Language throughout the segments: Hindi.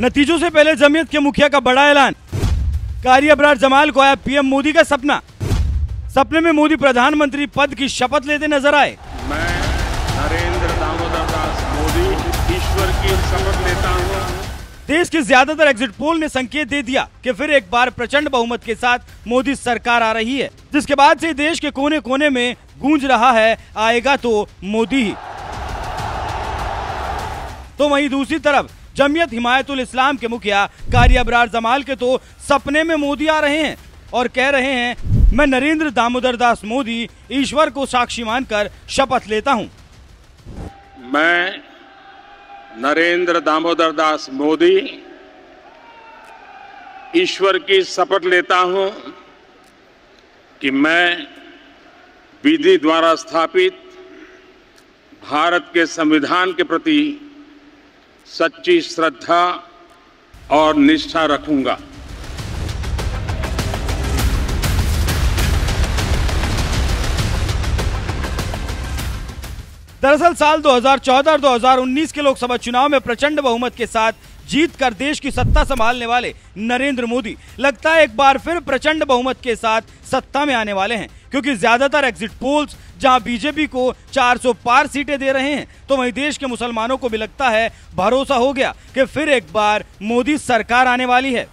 नतीजों से पहले जमीयत के मुखिया का बड़ा ऐलान। कारी अबरार जमाल को आया पीएम मोदी का सपना। सपने में मोदी प्रधानमंत्री पद की शपथ लेते नजर आए। मैं नरेंद्र दामोदर दास मोदी ईश्वर की शपथ लेता हूँ। देश के ज्यादातर एग्जिट पोल ने संकेत दे दिया कि फिर एक बार प्रचंड बहुमत के साथ मोदी सरकार आ रही है, जिसके बाद से देश के कोने कोने में गूंज रहा है आएगा तो मोदी ही। तो वहीं दूसरी तरफ जमीयत हिमायतुल इस्लाम के मुखिया कारी अबरार जमाल के तो सपने में मोदी आ रहे हैं और कह रहे हैं, मैं नरेंद्र दामोदर दास मोदी ईश्वर को साक्षी मानकर शपथ लेता हूं। मैं नरेंद्र दामोदर दास मोदी ईश्वर की शपथ लेता हूं कि मैं विधि द्वारा स्थापित भारत के संविधान के प्रति सच्ची श्रद्धा और निष्ठा रखूंगा। दरअसल साल 2014 और 2019 के लोकसभा चुनाव में प्रचंड बहुमत के साथ जीत कर देश की सत्ता संभालने वाले नरेंद्र मोदी लगता है एक बार फिर प्रचंड बहुमत के साथ सत्ता में आने वाले हैं, क्योंकि ज्यादातर एग्जिट पोल्स जहां बीजेपी को 400 पार सीटें दे रहे हैं, तो वहीं देश के मुसलमानों को भी लगता है भरोसा हो गया कि फिर एक बार मोदी सरकार आने वाली है।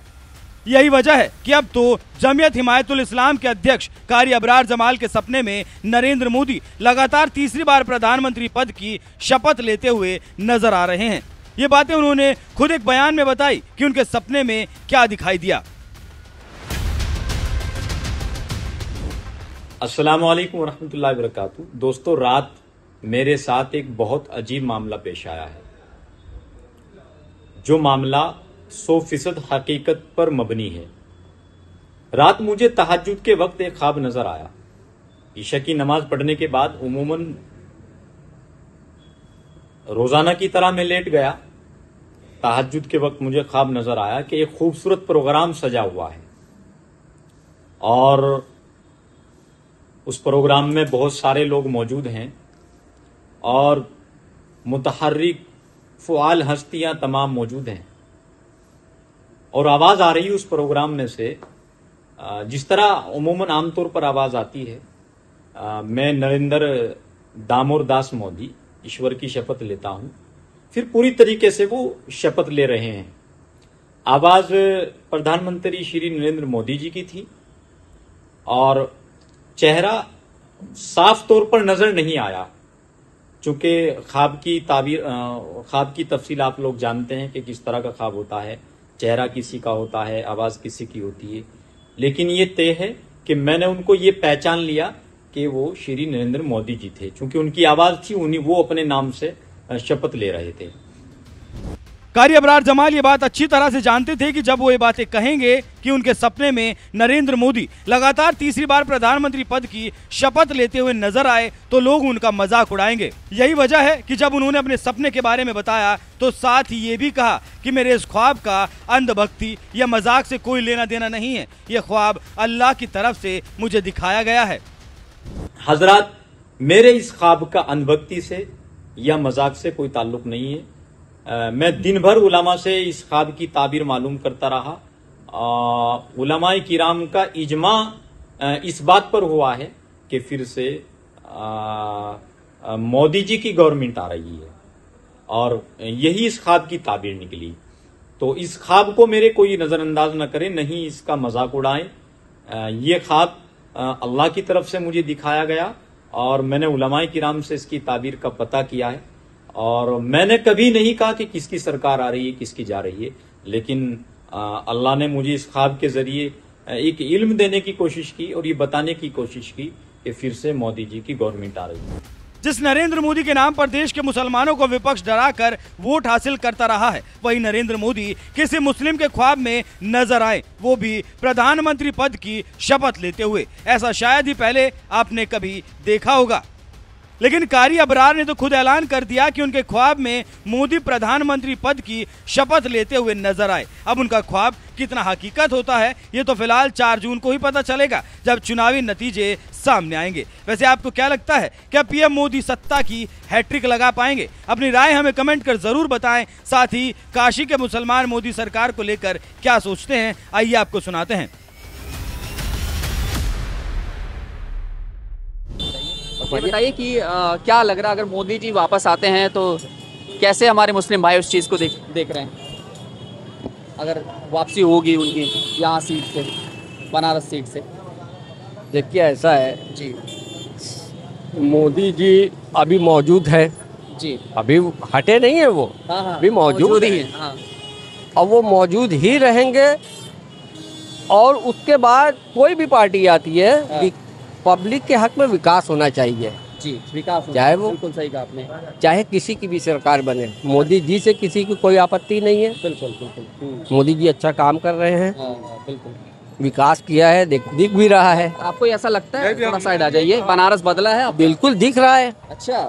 यही वजह है कि अब तो जमीयत हिमायतुल इस्लाम के अध्यक्ष कारी अबरार जमाल के सपने में नरेंद्र मोदी लगातार तीसरी बार प्रधानमंत्री पद की शपथ लेते हुए नजर आ रहे हैं। ये बातें उन्होंने खुद एक बयान में बताई कि उनके सपने में क्या दिखाई दिया। अस्सलाम वालेकुम वरहमतुल्लाहि वबरकातुहू। दोस्तों, रात मेरे साथ एक बहुत अजीब मामला पेश आया है, जो मामला 100% हकीकत पर मबनी है। रात मुझे तहज्जुद के वक्त एक ख्वाब नजर आया। ईशा की नमाज पढ़ने के बाद उमूमन रोजाना की तरह मैं लेट गया। तहज्जुद के वक्त मुझे ख्वाब नजर आया कि एक खूबसूरत प्रोग्राम सजा हुआ है और उस प्रोग्राम में बहुत सारे लोग मौजूद हैं और मुतहर्रिक फ़ुआल हस्तियां तमाम मौजूद हैं और आवाज़ आ रही है उस प्रोग्राम में से जिस तरह उमूमन आमतौर पर आवाज़ आती है, मैं नरेंद्र दामोदर दास मोदी ईश्वर की शपथ लेता हूं। फिर पूरी तरीके से वो शपथ ले रहे हैं। आवाज़ प्रधानमंत्री श्री नरेंद्र मोदी जी की थी और चेहरा साफ तौर पर नजर नहीं आया, चूंकि ख्वाब की तफसील आप लोग जानते हैं कि किस तरह का ख्वाब होता है। चेहरा किसी का होता है, आवाज किसी की होती है, लेकिन ये तय है कि मैंने उनको ये पहचान लिया कि वो श्री नरेंद्र मोदी जी थे, क्योंकि उनकी आवाज थी, वो अपने नाम से शपथ ले रहे थे। कारी अबरार जमाल ये बात अच्छी तरह से जानते थे कि जब वो ये बातें कहेंगे कि उनके सपने में नरेंद्र मोदी लगातार तीसरी बार प्रधानमंत्री पद की शपथ लेते हुए नजर आए तो लोग उनका मजाक उड़ाएंगे। यही वजह है कि जब उन्होंने अपने सपने के बारे में बताया तो साथ ही ये भी कहा कि मेरे इस ख्वाब का अंधभक्ति या मजाक से कोई लेना देना नहीं है, ये ख्वाब अल्लाह की तरफ से मुझे दिखाया गया है। हजरात, मेरे इस ख्वाब का अंधभक्ति से या मजाक से कोई ताल्लुक नहीं है। मैं दिन भर उलमा से इस ख्वाब की ताबीर मालूम करता रहा। उलमाए किराम का इजमा इस बात पर हुआ है कि फिर से मोदी जी की गवर्नमेंट आ रही है और यही इस ख्वाब की ताबीर निकली। तो इस ख्वाब को मेरे कोई नजरअंदाज न करें, नहीं इसका मजाक उड़ाएं। ये ख्वाब अल्लाह की तरफ से मुझे दिखाया गया और मैंने उलमाए किराम से इसकी ताबीर का पता किया है और मैंने कभी नहीं कहा कि किसकी सरकार आ रही है, किसकी जा रही है, लेकिन अल्लाह ने मुझे इस ख्वाब के जरिए एक इल्म देने की कोशिश की और ये बताने की कोशिश की कि फिर से मोदी जी की गवर्नमेंट आ रही है। जिस नरेंद्र मोदी के नाम पर देश के मुसलमानों को विपक्ष डराकर वोट हासिल करता रहा है, वही नरेंद्र मोदी किसी मुस्लिम के ख्वाब में नजर आए, वो भी प्रधानमंत्री पद की शपथ लेते हुए। ऐसा शायद ही पहले आपने कभी देखा होगा। लेकिन कारी अबरार ने तो खुद ऐलान कर दिया कि उनके ख्वाब में मोदी प्रधानमंत्री पद की शपथ लेते हुए नजर आए। अब उनका ख्वाब कितना हकीकत होता है ये तो फिलहाल 4 जून को ही पता चलेगा, जब चुनावी नतीजे सामने आएंगे। वैसे आपको क्या लगता है, क्या पीएम मोदी सत्ता की हैट्रिक लगा पाएंगे? अपनी राय हमें कमेंट कर जरूर बताएं। साथ ही काशी के मुसलमान मोदी सरकार को लेकर क्या सोचते हैं, आइए आपको सुनाते हैं। बताइए कि क्या लग रहा है, अगर मोदी जी वापस आते हैं तो कैसे हमारे मुस्लिम भाई उस चीज़ को देख रहे हैं? अगर वापसी होगी उनकी यहाँ सीट से, बनारस सीट से। देखिए ऐसा है जी मोदी जी अभी मौजूद है, जी। अभी हटे नहीं है वो, हाँ हाँ अभी मौजूद ही है। है। हाँ और वो मौजूद ही रहेंगे। और उसके बाद कोई भी पार्टी आती है, पब्लिक के हक में विकास होना चाहिए, जी, विकास होना, चाहे वो बिल्कुल सही कहा आपने। चाहे किसी की भी सरकार बने। मोदी जी से किसी की कोई आपत्ति नहीं है। बिल्कुल बिल्कुल। मोदी जी अच्छा काम कर रहे हैं, हाँ, बिल्कुल विकास किया है, दिख भी रहा है। आपको ऐसा लगता है? थोड़ा साइड आ जाइए। बनारस बदला है अब? बिल्कुल दिख रहा है अच्छा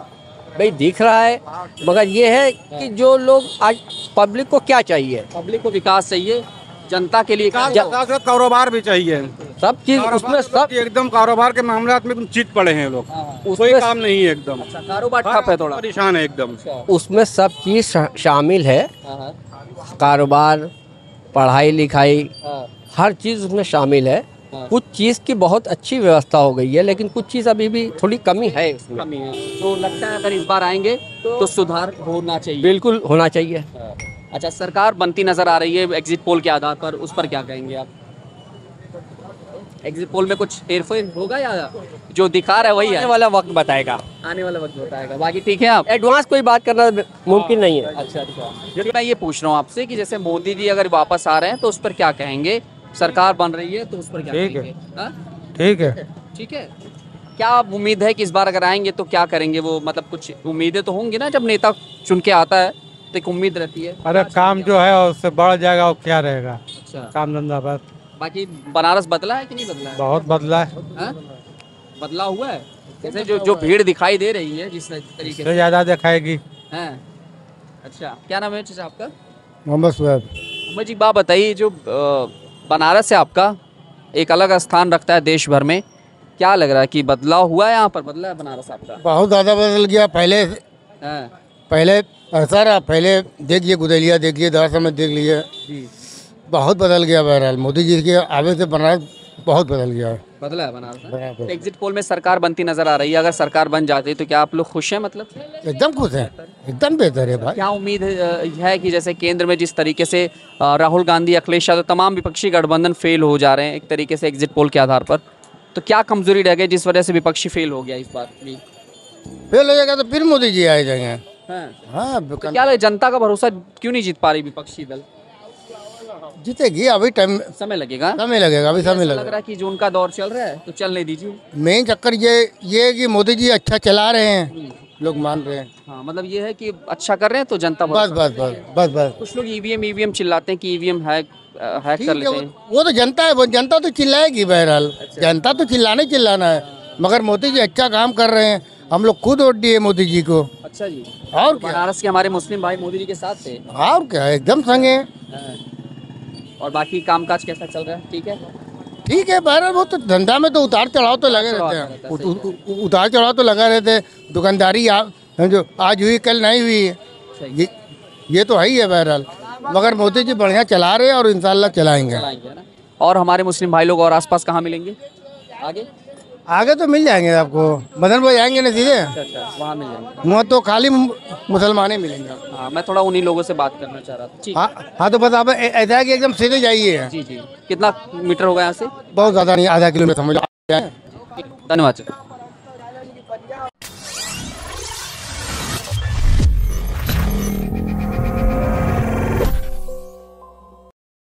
भाई, दिख रहा है। मगर ये है कि जो लोग आज पब्लिक को क्या चाहिए, पब्लिक को विकास चाहिए, जनता के लिए कारोबार भी चाहिए, सब चीज उसमें सब एकदम कारोबार के मामलात में चित पड़े हैं लोग। कोई उसमें काम नहीं है एकदम, अच्छा, कारोबार ठप है थोड़ा। परेशान है एकदम। उसमें सब चीज शामिल है। हाँ, कारोबार, पढ़ाई लिखाई, हाँ, हर चीज उसमें शामिल है। हाँ। कुछ चीज की बहुत अच्छी व्यवस्था हो गई है, लेकिन कुछ चीज अभी भी थोड़ी कमी है उसमें। कमी है। तो लगता है अगर इस बार आएंगे तो सुधार होना चाहिए। बिल्कुल होना चाहिए। अच्छा, सरकार बनती नजर आ रही है एग्जिट पोल के आधार पर, उस पर क्या कहेंगे आप? एग्जिट पोल में कुछ हेरफेर होगा या जो दिखा रहा है वही आने है? वाला वक्त बताएगा। आने वाला वक्त बताएगा। बाकी ठीक है आप? एडवांस कोई बात करना मुमकिन नहीं है। अच्छा अच्छा। मैं ये पूछ रहा हूँ आपसे कि जैसे मोदी जी अगर वापस आ रहे हैं तो उस पर क्या कहेंगे? सरकार बन रही है तो उस पर क्या कहेंगे? हाँ? ठीक है। ठीक है। क्या उम्मीद है कि इस बार अगर आएंगे तो क्या करेंगे वो? मतलब कुछ उम्मीदें तो होंगी ना, जब नेता चुन के आता है तो एक उम्मीद रहती है। अरे काम जो है उससे बढ़ जाएगा और क्या रहेगा, अच्छा, काम धंधा बस। बाकी बनारस बदला है कि नहीं बदला है? बहुत बदला है, हाँ? बदला हुआ है। जैसे जो भीड़ दिखाई दे रही है जिस तरीके से। ज्यादा दिखाएगी। हैं? अच्छा, क्या नाम है चाचा आपका? मोहम्मद सुहैब। मुझे एक बात बताइए, जो बनारस से आपका एक अलग स्थान रखता है देश भर में, क्या लग रहा है कि बदलाव हुआ है यहाँ पर? बदला है बनारस आपका? बहुत ज़्यादा बदल गया। हाँ, पहले ऐसा रहा, पहले देखिए गुदेलिया, देखिए दरअसल में देख लीजिए, जी। बहुत बदल गया। बहरहाल मोदी जी के आवे से बनारस बहुत बदल गया है। बदला है बनारस, हाँ? बराबर। तो एग्जिट पोल में सरकार बनती नजर आ रही है, अगर सरकार बन जाती तो क्या आप लोग खुश हैं? मतलब एकदम खुश है, एकदम बेहतर है भाई। क्या उम्मीद है कि जैसे केंद्र में जिस तरीके से राहुल गांधी, अखिलेश यादव, तमाम विपक्षी गठबंधन फेल हो जा रहे हैं एक तरीके से एग्जिट पोल के आधार पर, तो क्या कमजोरी रह गई जिस वजह से विपक्षी फेल हो गया इस बार भी? फेल हो जाएगा तो फिर मोदी जी आए जाएंगे। हाँ। हाँ, तो क्या लगे, जनता का भरोसा क्यों नहीं जीत पा रही विपक्षी दल? जीतेगी, अभी टाइम समय लगेगा। समय लगेगा, अभी समय लग लगेगा। रहा है कि जो उनका दौर चल रहा है तो चलने दीजिए। मेन चक्कर ये है कि मोदी जी अच्छा चला रहे हैं, लोग मान रहे हैं। हाँ, मतलब ये है कि अच्छा कर रहे हैं तो जनता बस बस बस बस बस कुछ लोग ईवीएम चिल्लाते हैं कि ईवीएम हैक ठीक कर है, लेते हैं। वो तो जनता है, वो जनता तो चिल्लाएगी। बहरहाल जनता तो चिल्लाना है, मगर मोदी जी अच्छा काम कर रहे हैं। हम लोग खुद वोट दिए मोदी जी को। अच्छा जी। और क्या, बनारस के हमारे मुस्लिम भाई मोदी जी के साथ थे। और क्या, एकदम संग है। हाँ। और बाकी कामकाज कैसा चल रहा है? ठीक है। ठीक है, बहरहाल वो तो धंधा में तो उतार चढ़ाव तो लगे रहते हैं। उतार चढ़ाव तो लगा रहते हैं। दुकानदारी जो आज हुई कल नहीं हुई है, ये तो है ही है। बहरहाल मगर मोदी जी बढ़िया चला रहे हैं और इंशाल्लाह चलाएंगे। चलाएंगे ना। और हमारे मुस्लिम भाई लोग और आसपास कहाँ मिलेंगे आगे? आगे तो मिल जाएंगे आपको, मदन भाई आएंगे ना सीधे, अच्छा, वहाँ मिल जाएंगे। वहाँ तो खाली मुसलमान ही मिलेंगे। हाँ, मैं थोड़ा उन्हीं लोगों से बात करना चाह रहा था। ठीक। हाँ तो बस आप ऐसा है कि एकदम सीधे जाइए। जी जी। कितना मीटर होगा यहाँ से? बहुत ज़्यादा नहीं, आधा किलोमीटर समझ। धन्यवाद सर।